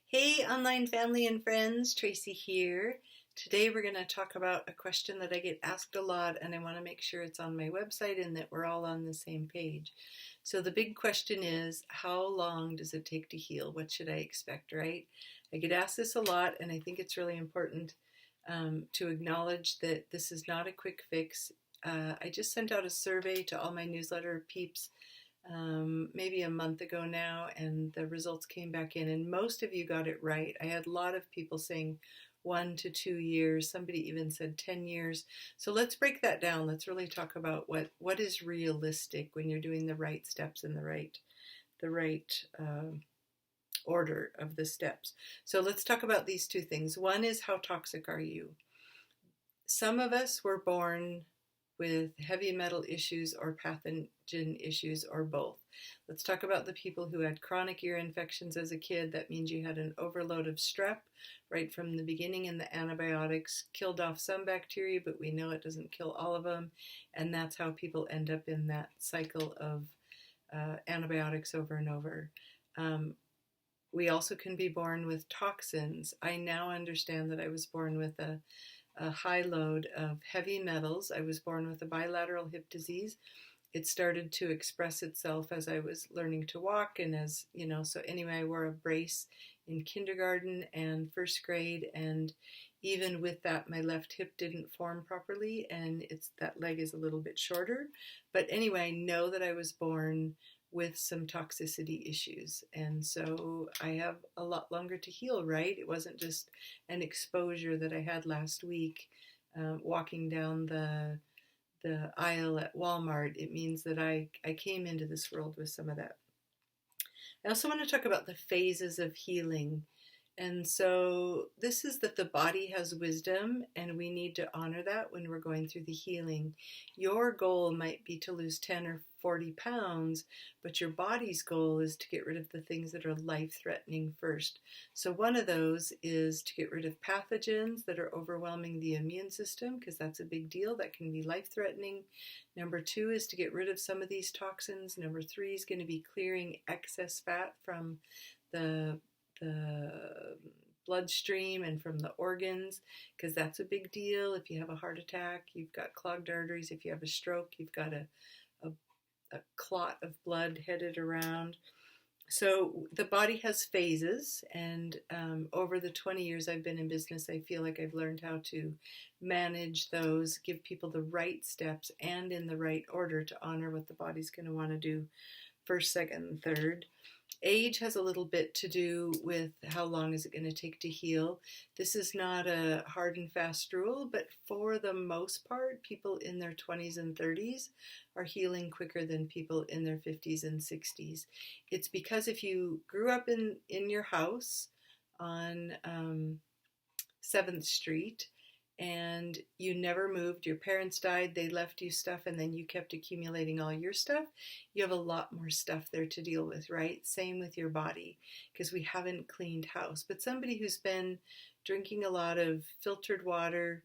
Hey, online family and friends, Tracy here. Today we're going to talk about a question that I get asked a lot, and I want to make sure it's on my website and that we're all on the same page. So the big question is, how long does it take to heal? What should I expect, right? I get asked this a lot, and I think it's really important to acknowledge that this is not a quick fix. I just sent out a survey to all my newsletter peeps maybe a month ago now, and the results came back in, and most of you got it right. I had a lot of people saying 1 to 2 years. Somebody even said 10 years. So let's break that down. Let's really talk about what is realistic when you're doing the right steps in the right order of the steps. So let's talk about these two things. One is, how toxic are you? Some of us were born with heavy metal issues or pathogen issues or both. Let's talk about the people who had chronic ear infections as a kid. That means you had an overload of strep right from the beginning, and the antibiotics killed off some bacteria, but we know it doesn't kill all of them, and that's how people end up in that cycle of antibiotics over and over. We also can be born with toxins. I now understand that I was born with a high load of heavy metals. I was born with a bilateral hip disease. It started to express itself as I was learning to walk, and so anyway, I wore a brace in kindergarten and first grade, and even with that, my left hip didn't form properly, and that leg is a little bit shorter. But anyway, I know that I was born with some toxicity issues, and so I have a lot longer to heal, right? It wasn't just an exposure that I had last week walking down the aisle at Walmart. It means that I came into this world with some of that. I also want to talk about the phases of healing. And so this is that the body has wisdom, and we need to honor that when we're going through the healing. Your goal might be to lose 10 or 40 pounds, but your body's goal is to get rid of the things that are life-threatening first. So one of those is to get rid of pathogens that are overwhelming the immune system, because that's a big deal. That can be life-threatening. Number 2 is to get rid of some of these toxins. Number 3 is going to be clearing excess fat from the bloodstream and from the organs, because that's a big deal. If you have a heart attack, you've got clogged arteries. If you have a stroke, you've got a clot of blood headed around. So the body has phases, and over the 20 years I've been in business, I feel like I've learned how to manage those, give people the right steps and in the right order to honor what the body's going to want to do first, second, and third. Age has a little bit to do with how long is it going to take to heal. This is not a hard and fast rule, but for the most part, people in their 20s and 30s are healing quicker than people in their 50s and 60s. It's because if you grew up in your house on 7th Street, and you never moved, your parents died, they left you stuff, and then you kept accumulating all your stuff, you have a lot more stuff there to deal with, right? Same with your body, because we haven't cleaned house. But somebody who's been drinking a lot of filtered water,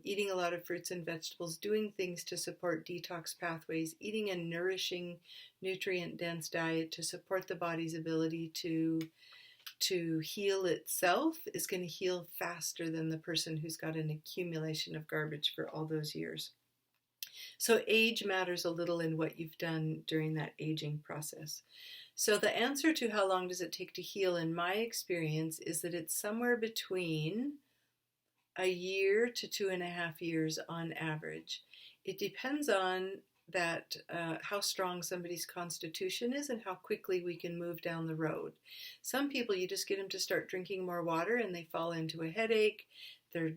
eating a lot of fruits and vegetables, doing things to support detox pathways, eating a nourishing, nutrient-dense diet to support the body's ability to heal itself is going to heal faster than the person who's got an accumulation of garbage for all those years. So age matters a little in what you've done during that aging process. So the answer to how long does it take to heal, in my experience, is that it's somewhere between a year to 2.5 years on average. It depends on how strong somebody's constitution is and how quickly we can move down the road. Some people, you just get them to start drinking more water and they fall into a headache, their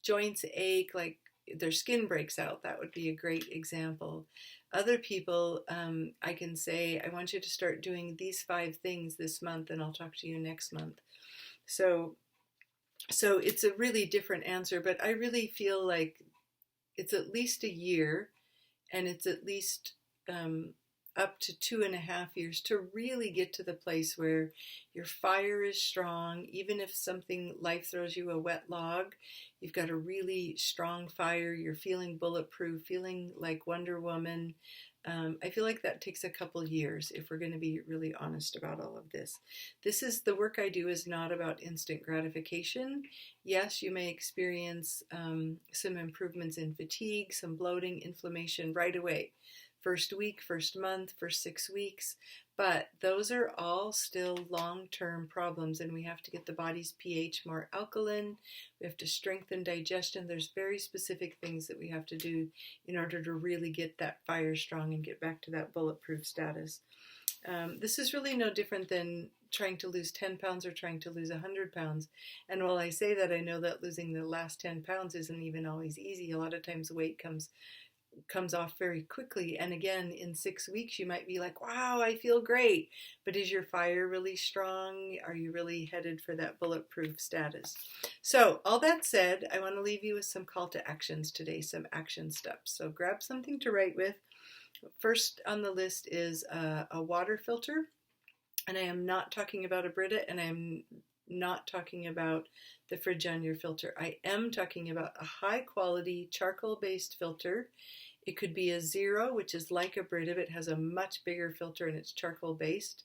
joints ache, like their skin breaks out. That would be a great example. Other people, I can say, I want you to start doing these 5 things this month, and I'll talk to you next month. So it's a really different answer, but I really feel like it's at least a year, and it's at least up to 2.5 years to really get to the place where your fire is strong. Even if something, life throws you a wet log, you've got a really strong fire, you're feeling bulletproof, feeling like Wonder Woman, I feel like that takes a couple years if we're going to be really honest about all of this. The work I do is not about instant gratification. Yes, you may experience some improvements in fatigue, some bloating, inflammation right away. First week, first month, first 6 weeks. But those are all still long-term problems, and we have to get the body's pH more alkaline. We have to strengthen digestion. There's very specific things that we have to do in order to really get that fire strong and get back to that bulletproof status. This is really no different than trying to lose 10 pounds or trying to lose 100 pounds. And while I say that, I know that losing the last 10 pounds isn't even always easy. A lot of times weight comes off very quickly, and again in 6 weeks you might be like, wow, I feel great, but is your fire really strong? Are you really headed for that bulletproof status? So all that said, I want to leave you with some call to actions today, some action steps. So grab something to write with. First on the list is a water filter, and I am not talking about a Brita, and I am not talking about the fridge on your filter. I am talking about a high quality charcoal based filter. It could be a Zero, which is like a Brita, but it has a much bigger filter and it's charcoal based.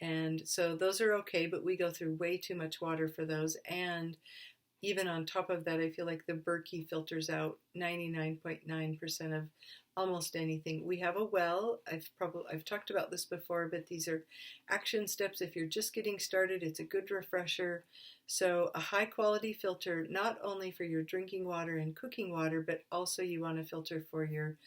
And so those are okay, but we go through way too much water for those. And even on top of that, I feel like the Berkey filters out 99.9% of almost anything. We have a well. I've talked about this before, but these are action steps. If you're just getting started, it's a good refresher. So a high quality filter, not only for your drinking water and cooking water, but also you want to filter for your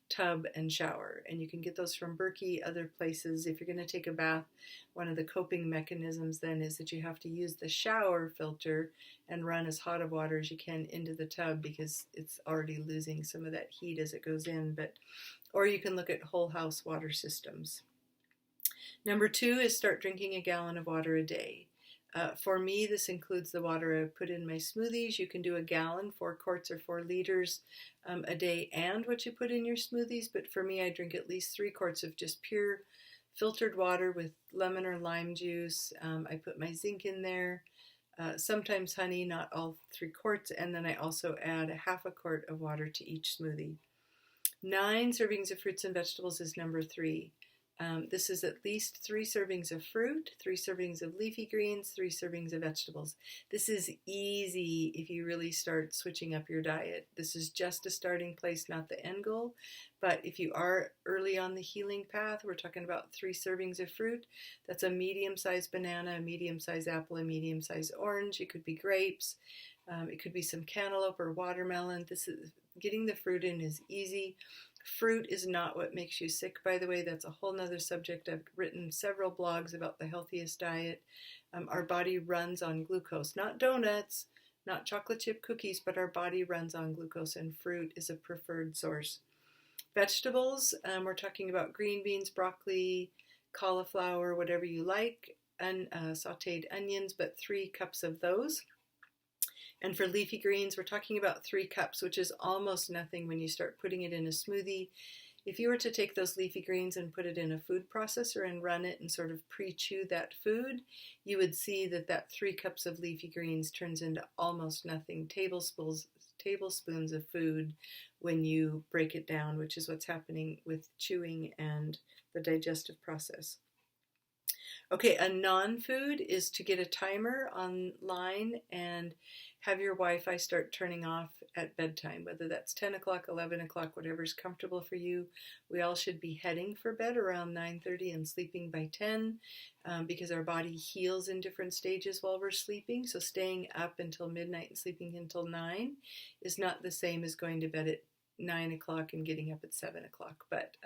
tub and shower. And you can get those from Berkey, other places. If you're going to take a bath, one of the coping mechanisms then is that you have to use the shower filter and run as hot of water as you can into the tub, because it's already losing some of that heat as it goes in. Or you can look at whole house water systems. Number 2 is start drinking a gallon of water a day. For me, this includes the water I put in my smoothies. You can do a gallon, 4 quarts or 4 liters a day, and what you put in your smoothies. But for me, I drink at least 3 quarts of just pure filtered water with lemon or lime juice. I put my zinc in there, sometimes honey, not all 3 quarts, and then I also add a half a quart of water to each smoothie. 9 servings of fruits and vegetables is number 3. This is at least 3 servings of fruit, 3 servings of leafy greens, 3 servings of vegetables. This is easy if you really start switching up your diet. This is just a starting place, not the end goal. But if you are early on the healing path, we're talking about 3 servings of fruit. That's a medium-sized banana, a medium-sized apple, a medium-sized orange. It could be grapes. It could be some cantaloupe or watermelon. Getting the fruit in is easy. Fruit is not what makes you sick, by the way. That's a whole nother subject. I've written several blogs about the healthiest diet. Our body runs on glucose, not donuts, not chocolate chip cookies, but our body runs on glucose, and fruit is a preferred source. Vegetables, we're talking about green beans, broccoli, cauliflower, whatever you like, and sauteed onions, but 3 cups of those. And for leafy greens, we're talking about 3 cups, which is almost nothing when you start putting it in a smoothie. If you were to take those leafy greens and put it in a food processor and run it and sort of pre-chew that food, you would see that 3 cups of leafy greens turns into almost nothing, tablespoons of food when you break it down, which is what's happening with chewing and the digestive process. Okay, a non-food is to get a timer online and have your Wi-Fi start turning off at bedtime, whether that's 10 o'clock, 11 o'clock, whatever's comfortable for you. We all should be heading for bed around 9:30 and sleeping by 10 because our body heals in different stages while we're sleeping. So staying up until midnight and sleeping until 9 is not the same as going to bed at 9 o'clock and getting up at 7 o'clock. But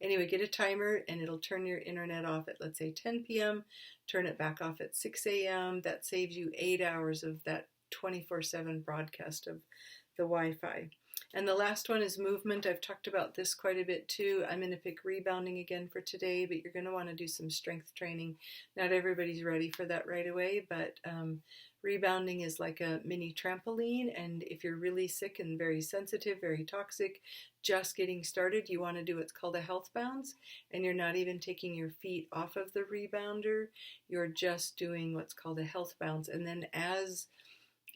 anyway, get a timer and it'll turn your internet off at, let's say, 10 p.m., turn it back off at 6 a.m. That saves you 8 hours of that 24/7 broadcast of the Wi-Fi. And the last one is movement. I've talked about this quite a bit too. I'm going to pick rebounding again for today, but you're going to want to do some strength training. Not everybody's ready for that right away, but rebounding is like a mini trampoline, and if you're really sick and very sensitive, very toxic, just getting started, you want to do what's called a health bounce, and you're not even taking your feet off of the rebounder. You're just doing what's called a health bounce, and then as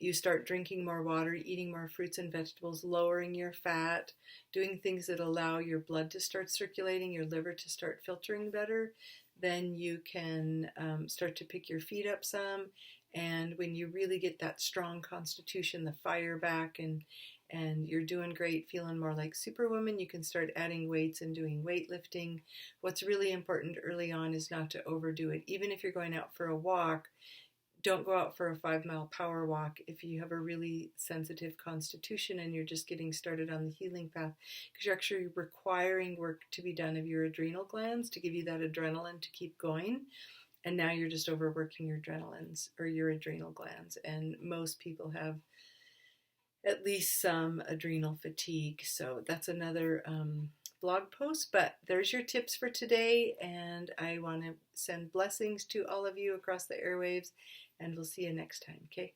you start drinking more water, eating more fruits and vegetables, lowering your fat, doing things that allow your blood to start circulating, your liver to start filtering better, then you can start to pick your feet up some. And when you really get that strong constitution, the fire back, and you're doing great, feeling more like Superwoman, you can start adding weights and doing weightlifting. What's really important early on is not to overdo it. Even if you're going out for a walk, don't go out for a 5-mile power walk if you have a really sensitive constitution and you're just getting started on the healing path, because you're actually requiring work to be done of your adrenal glands to give you that adrenaline to keep going. And now you're just overworking your adrenalines or your adrenal glands. And most people have at least some adrenal fatigue. So that's another blog post. But there's your tips for today. And I want to send blessings to all of you across the airwaves. And we'll see you next time. Okay.